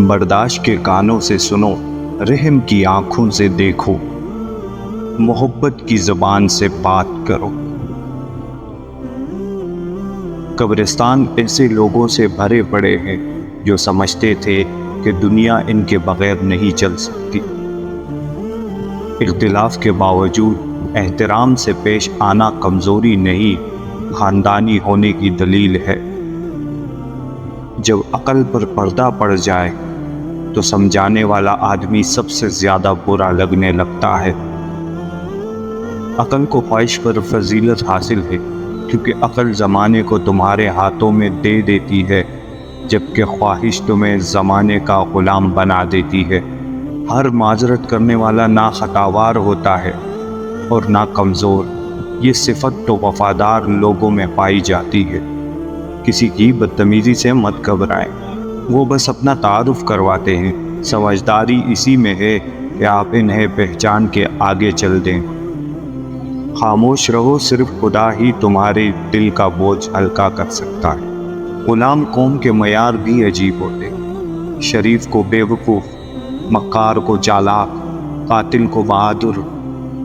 برداشت کے کانوں سے سنو، رحم کی آنکھوں سے دیکھو، محبت کی زبان سے بات کرو۔ قبرستان ایسے لوگوں سے بھرے پڑے ہیں جو سمجھتے تھے کہ دنیا ان کے بغیر نہیں چل سکتی۔ اختلاف کے باوجود احترام سے پیش آنا کمزوری نہیں، خاندانی ہونے کی دلیل ہے۔ جب عقل پر پردہ پڑ جائے تو سمجھانے والا آدمی سب سے زیادہ برا لگنے لگتا ہے۔ عقل کو خواہش پر فضیلت حاصل ہے، کیونکہ عقل زمانے کو تمہارے ہاتھوں میں دے دیتی ہے، جبکہ خواہش تمہیں زمانے کا غلام بنا دیتی ہے۔ ہر معذرت کرنے والا نہ خطاوار ہوتا ہے اور نہ کمزور۔ یہ صفت تو وفادار لوگوں میں پائی جاتی ہے۔ کسی کی بدتمیزی سے مت گھبرائیں، وہ بس اپنا تعارف کرواتے ہیں۔ سمجھداری اسی میں ہے کہ آپ انہیں پہچان کے آگے چل دیں۔ خاموش رہو، صرف خدا ہی تمہارے دل کا بوجھ ہلکا کر سکتا ہے۔ غلام قوم کے معیار بھی عجیب ہوتے ہیں۔ شریف کو بیوقوف، مکار کو چالاک، قاتل کو بہادر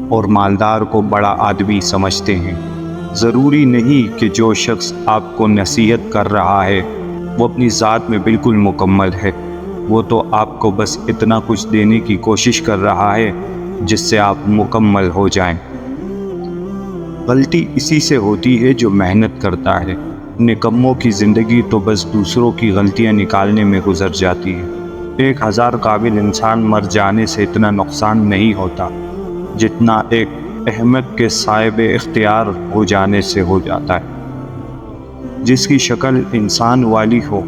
اور مالدار کو بڑا آدمی سمجھتے ہیں۔ ضروری نہیں کہ جو شخص آپ کو نصیحت کر رہا ہے وہ اپنی ذات میں بالکل مکمل ہے۔ وہ تو آپ کو بس اتنا کچھ دینے کی کوشش کر رہا ہے جس سے آپ مکمل ہو جائیں۔ غلطی اسی سے ہوتی ہے جو محنت کرتا ہے۔ نکموں کی زندگی تو بس دوسروں کی غلطیاں نکالنے میں گزر جاتی ہے۔ 1000 قابل انسان مر جانے سے اتنا نقصان نہیں ہوتا جتنا ایک احمق کے صاحب اختیار ہو جانے سے ہو جاتا ہے۔ جس کی شکل انسان والی ہو،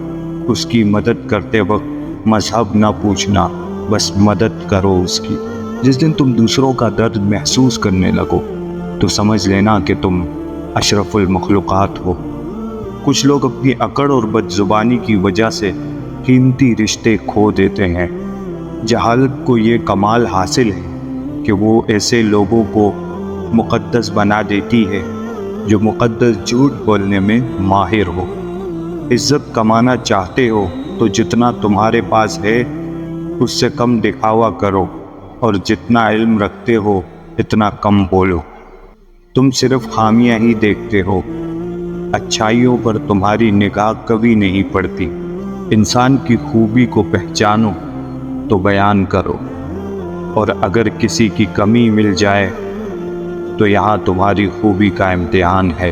اس کی مدد کرتے وقت مذہب نہ پوچھنا، بس مدد کرو اس کی۔ جس دن تم دوسروں کا درد محسوس کرنے لگو تو سمجھ لینا کہ تم اشرف المخلوقات ہو۔ کچھ لوگ اپنی اکڑ اور بد زبانی کی وجہ سے قیمتی رشتے کھو دیتے ہیں۔ جہالت کو یہ کمال حاصل ہے کہ وہ ایسے لوگوں کو مقدس بنا دیتی ہے جو مقدس جھوٹ بولنے میں ماہر ہو۔ عزت کمانا چاہتے ہو تو جتنا تمہارے پاس ہے اس سے کم دکھاوا کرو، اور جتنا علم رکھتے ہو اتنا کم بولو۔ تم صرف خامیاں ہی دیکھتے ہو، اچھائیوں پر تمہاری نگاہ کبھی نہیں پڑتی۔ انسان کی خوبی کو پہچانو تو بیان کرو، اور اگر کسی کی کمی مل جائے تو یہاں تمہاری خوبی کا امتحان ہے۔